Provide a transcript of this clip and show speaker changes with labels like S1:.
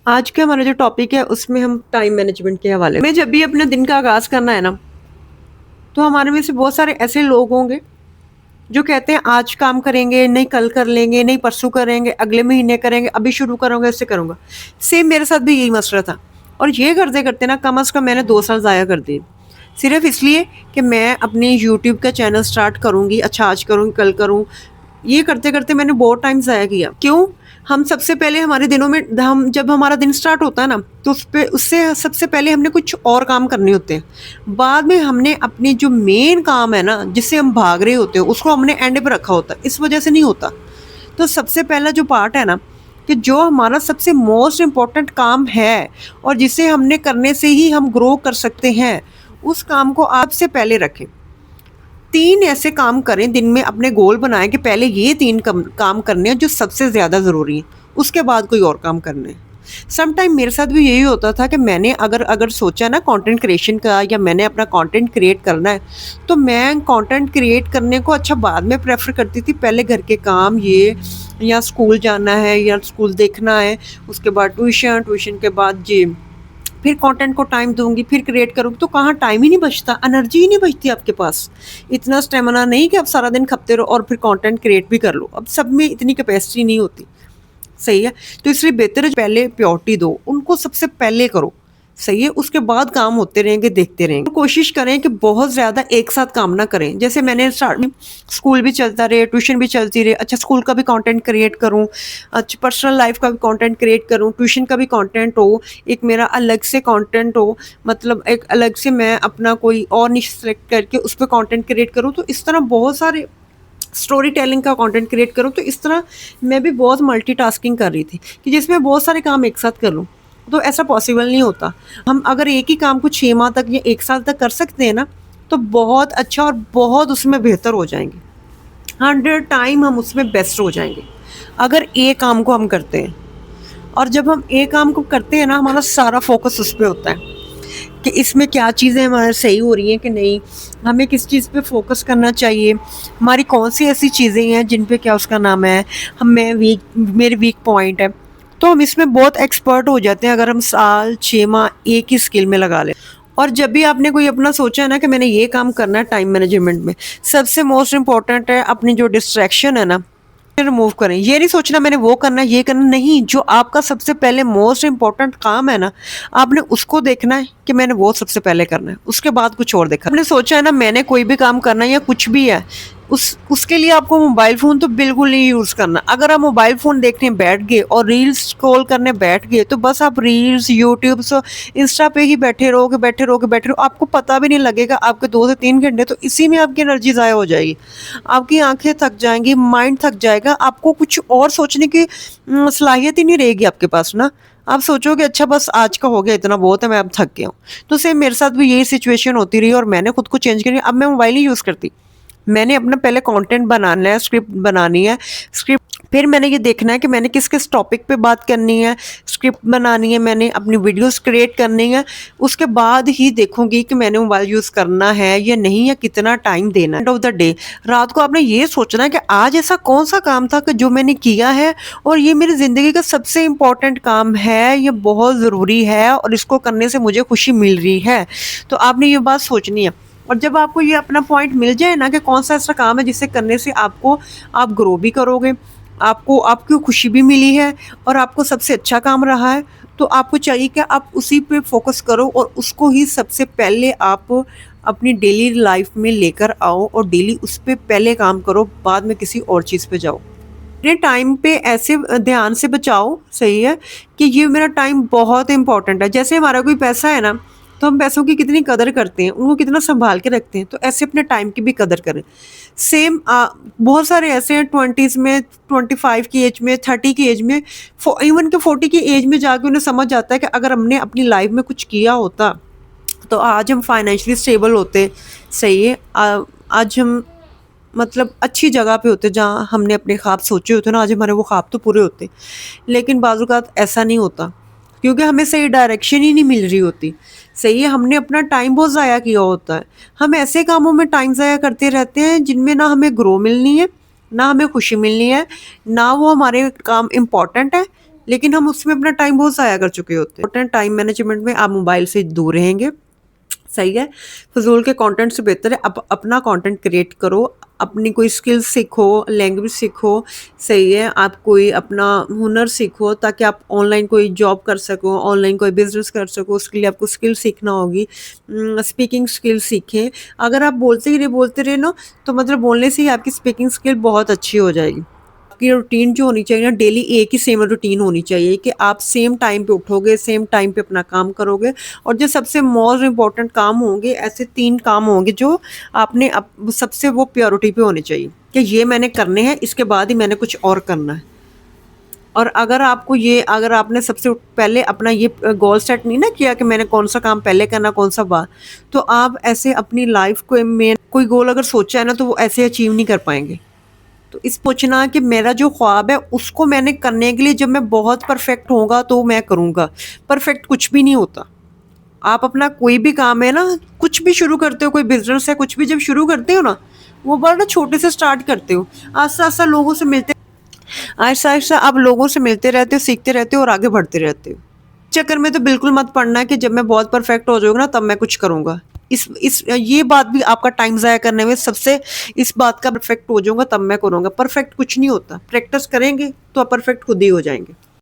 S1: आज का हमारा जो टॉपिक है उसमें हम टाइम मैनेजमेंट के हवाले में जब भी अपने दिन का आगाज़ करना है ना, तो हमारे में से बहुत सारे ऐसे लोग होंगे जो कहते हैं आज काम करेंगे, नहीं कल कर लेंगे, नहीं परसों करेंगे, अगले महीने करेंगे, अभी शुरू करूँगा, इससे करूँगा। सेम मेरे साथ भी यही मसला था और ये करते-करते ना कम से कम मैंने 2 साल ज़ाया कर दिए। सिर्फ़ इसलिए कि मैं अपनी यूट्यूब का चैनल स्टार्ट करूँगी, अच्छा आज करूँगी, कल करूँ। ये करते-करते मैंने बहुत टाइम ज़ाया किया। क्यों? हम सबसे पहले हमारे दिनों में हम जब हमारा दिन स्टार्ट होता है ना, तो उससे सबसे पहले हमने कुछ और काम करने होते हैं। बाद में हमने अपनी जो मेन काम है ना, जिससे हम भाग रहे होते हैं, उसको हमने एंड पे रखा होता है। इस वजह से नहीं होता। तो सबसे पहला जो पार्ट है ना, कि जो हमारा सबसे मोस्ट इम्पोर्टेंट काम है और जिसे हमने करने से ही हम ग्रो कर सकते हैं, उस काम को आप से पहले रखें। 3 ऐसे काम करें दिन में, अपने गोल बनाएँ कि पहले ये 3 काम करने हैं जो सबसे ज़्यादा ज़रूरी हैं, उसके बाद कोई और काम करने हैं। सम टाइम मेरे साथ भी यही होता था कि मैंने अगर अगर सोचा ना कंटेंट क्रिएशन का या मैंने अपना कंटेंट क्रिएट करना है, तो मैं कंटेंट क्रिएट करने को अच्छा बाद में प्रेफ़र करती थी। पहले घर के काम ये या स्कूल जाना है या स्कूल देखना है, उसके बाद ट्यूशन, ट्यूशन के बाद ये फिर कंटेंट को टाइम दूँगी, फिर क्रिएट करूँगी, तो कहाँ टाइम ही नहीं बचता, एनर्जी ही नहीं बचती आपके पास। इतना स्टैमिना नहीं कि आप सारा दिन खपते रहो और फिर कंटेंट क्रिएट भी कर लो। अब सब में इतनी कैपेसिटी नहीं होती, सही है? तो इसलिए बेहतर है पहले प्रायोरिटी दो, उनको सबसे पहले करो, सही है? उसके बाद काम होते रहेंगे, देखते रहेंगे। कोशिश करें कि बहुत ज़्यादा एक साथ काम ना करें। जैसे मैंने स्टार्ट में स्कूल भी चलता रहे, ट्यूशन भी चलती रहे, अच्छा स्कूल का भी कंटेंट क्रिएट करूँ, अच्छा पर्सनल लाइफ़ का भी कंटेंट क्रिएट करूँ, ट्यूशन का भी कंटेंट हो, एक मेरा अलग से कंटेंट हो, मतलब एक अलग से मैं अपना कोई और निश सेलेक्ट करके उस पे कंटेंट क्रिएट करूँ। तो इस तरह बहुत सारे स्टोरी टेलिंग का कंटेंट क्रिएट करूँ, तो इस तरह मैं भी बहुत मल्टीटास्किंग कर रही थी कि जिसमें बहुत सारे काम एक साथ कर लूँ। तो ऐसा पॉसिबल नहीं होता। हम अगर एक ही काम को 6 माह तक या 1 साल तक कर सकते हैं ना, तो बहुत अच्छा और बहुत उसमें बेहतर हो जाएँगे। 100 टाइम हम उसमें बेस्ट हो जाएँगे, अगर एक काम को हम करते हैं। और जब हम एक काम को करते हैं ना, हमारा सारा फ़ोकस उस पे होता है कि इसमें क्या चीज़ें हमारे सही हो रही हैं कि नहीं, हमें किस चीज़ पे फ़ोकस करना चाहिए, हमारी कौन-सी ऐसी चीज़ें हैं जिन पे क्या उसका नाम है, मेरे वीक पॉइंट है। तो हम इसमें बहुत एक्सपर्ट हो जाते हैं अगर हम साल, 6 माह एक ही स्किल में लगा लें। और जब भी आपने कोई अपना सोचा है ना कि मैंने ये काम करना है टाइम मैनेजमेंट में, सबसे मोस्ट इम्पोर्टेंट है अपनी जो डिस्ट्रैक्शन है ना, रिमूव करें। ये नहीं सोचना मैंने वो करना है, ये करना नहीं, जो आपका सबसे पहले मोस्ट इम्पोर्टेंट काम है ना, आपने उसको देखना है कि मैंने वो सबसे पहले करना है, उसके बाद कुछ और देखा। आपने सोचा है ना मैंने कोई भी काम करना है या कुछ भी है, उसके लिए आपको मोबाइल फ़ोन तो बिल्कुल नहीं यूज़ करना। अगर आप मोबाइल फ़ोन देखने बैठ गए और रील्स स्क्रॉल करने बैठ गए, तो बस आप रील्स, यूट्यूब, इंस्टा पे ही बैठे रहोगे, बैठे रहोगे, बैठे रहो, आपको पता भी नहीं लगेगा आपके 2 से 3 घंटे तो इसी में आपकी एनर्जी ज़ाया हो जाएगी। आपकी आँखें थक जाएँगी, माइंड थक जाएगा, आपको कुछ और सोचने की सलाहियत ही नहीं रहेगी आपके पास ना। आप सोचोगे अच्छा बस आज का हो गया, इतना बहुत है, मैं अब थक गया हूँ। तो सेम मेरे साथ भी यही सिचुएशन होती रही और मैंने खुद को चेंज करी। अब मैं मोबाइल नहीं यूज़ करती। मैंने अपना पहले कंटेंट बनाना है, स्क्रिप्ट बनानी है, स्क्रिप्ट फिर मैंने ये देखना है कि मैंने किस-किस टॉपिक पे बात करनी है, स्क्रिप्ट बनानी है, मैंने अपनी वीडियोज़ क्रिएट करनी है, उसके बाद ही देखूँगी कि मैंने मोबाइल यूज़ करना है या नहीं, या कितना टाइम देना है। एंड ऑफ द डे रात को आपने ये सोचना है कि आज ऐसा कौन-सा काम था कि जो मैंने किया है और ये मेरी ज़िंदगी का सबसे इम्पोर्टेंट काम है, ये बहुत ज़रूरी है और इसको करने से मुझे खुशी मिल रही है। तो आपने ये बात सोचनी है। और जब आपको ये अपना पॉइंट मिल जाए ना कि कौन सा ऐसा काम है जिसे करने से आप ग्रो भी करोगे, आपको आपको खुशी भी मिली है और आपको सबसे अच्छा काम रहा है, तो आपको चाहिए कि आप उसी पे फ़ोकस करो और उसको ही सबसे पहले आप अपनी डेली लाइफ में लेकर आओ और डेली उस पे पहले काम करो, बाद में किसी और चीज़ पे जाओ। अपने टाइम पे ऐसे ध्यान से बचाओ, सही है, कि ये मेरा टाइम बहुत इम्पोर्टेंट है। जैसे हमारा कोई पैसा है ना, तो हम पैसों की कितनी कदर करते हैं, उनको कितना सँभाल के रखते हैं, तो ऐसे अपने टाइम की भी कदर करें। सेम बहुत सारे ऐसे हैं 20s में, 25 की एज में, 30 की एज में, इवन कि 40 की एज में जाके उन्हें समझ आता है कि अगर हमने अपनी लाइफ में कुछ किया होता, तो आज हम फाइनेंशियली स्टेबल होते, सही है। आज हम मतलब अच्छी जगह पे होते जहाँ हमने अपने ख्वाब सोचे होते ना, आज हमारे वो ख्वाब तो पूरे होते। लेकिन बाज़ औक़ात ऐसा नहीं होता, क्योंकि हमें सही डायरेक्शन ही नहीं मिल रही होती, सही है, हमने अपना टाइम बहुत ज़ाया किया होता है। हम ऐसे कामों में टाइम ज़ाया करते रहते हैं जिनमें ना हमें ग्रो मिलनी है, ना हमें खुशी मिलनी है, ना वो हमारे काम इम्पोर्टेंट है, لیکن ہم اس میں اپنا ٹائم بہت ضائع کر چکے ہوتے ہیں. ٹائم مینجمنٹ میں آپ موبائل سے دور رہیں گے. صحیح ہے. فضول کے کانٹینٹ سے بہتر ہے اپنا کانٹینٹ کریٹ کرو، اپنی کوئی اسکل سیکھو، لینگویج سیکھو. صحیح ہے. آپ کوئی اپنا ہنر سیکھو تاکہ آپ آن لائن کوئی جاب کر سکو، آن لائن کوئی بزنس کر سکو. اس کے لیے آپ کو اسکل سیکھنا ہوگی. اسپیکنگ اسکل سیکھیں. اگر آپ بولتے رہے نا تو مطلب بولنے سے ہی آپ کی اسپیکنگ اسکل بہت اچھی ہو جائے گی. آپ کی روٹین جو ہونی چاہیے نا، ڈیلی ایک ہی سیم روٹین ہونی چاہیے کہ آپ سیم ٹائم پہ اٹھو گے، سیم ٹائم پہ اپنا کام کرو گے. اور جو سب سے موسٹ امپورٹنٹ کام ہوں گے، ایسے 3 کام ہوں گے جو آپ نے سب سے وہ پیورٹی پہ ہونے چاہیے کہ یہ میں نے کرنے ہیں، اس کے بعد ہی میں نے کچھ اور کرنا ہے. اور اگر آپ نے سب سے پہلے اپنا یہ گول سیٹ نہیں نا کیا کہ میں نے کون سا کام پہلے کرنا، کون سا بعد، تو آپ ایسے اپنی لائف کو میں کوئی گول اگر سوچا ہے نا تو وہ ایسے اچیو نہیں کر پائیں گے. تو اس پوچھنا کہ میرا جو خواب ہے اس کو میں نے کرنے کے لیے جب میں بہت پرفیکٹ ہوگا تو میں کروں گا. پرفیکٹ کچھ بھی نہیں ہوتا. آپ اپنا کوئی بھی کام ہے نا، کچھ بھی شروع کرتے ہو، کوئی بزنس ہے، کچھ بھی جب شروع کرتے ہو نا، وہ بڑا چھوٹے سے سٹارٹ کرتے ہو. آہستہ آہستہ لوگوں سے ملتے آہستہ آہستہ آپ لوگوں سے ملتے رہتے ہو، سیکھتے رہتے ہو اور آگے بڑھتے رہتے ہو. چکر میں تو بالکل مت پڑنا ہے کہ جب میں بہت پرفیکٹ ہو جاؤں گا نا تب میں کچھ کروں گا. یہ بات بھی آپ کا ٹائم ضائع کرنے میں سب سے، اس بات کا پرفیکٹ ہو جاؤں گا تب میں کروں گا. پرفیکٹ کچھ نہیں ہوتا. پریکٹس کریں گے تو آپ پرفیکٹ خود ہی ہو جائیں گے.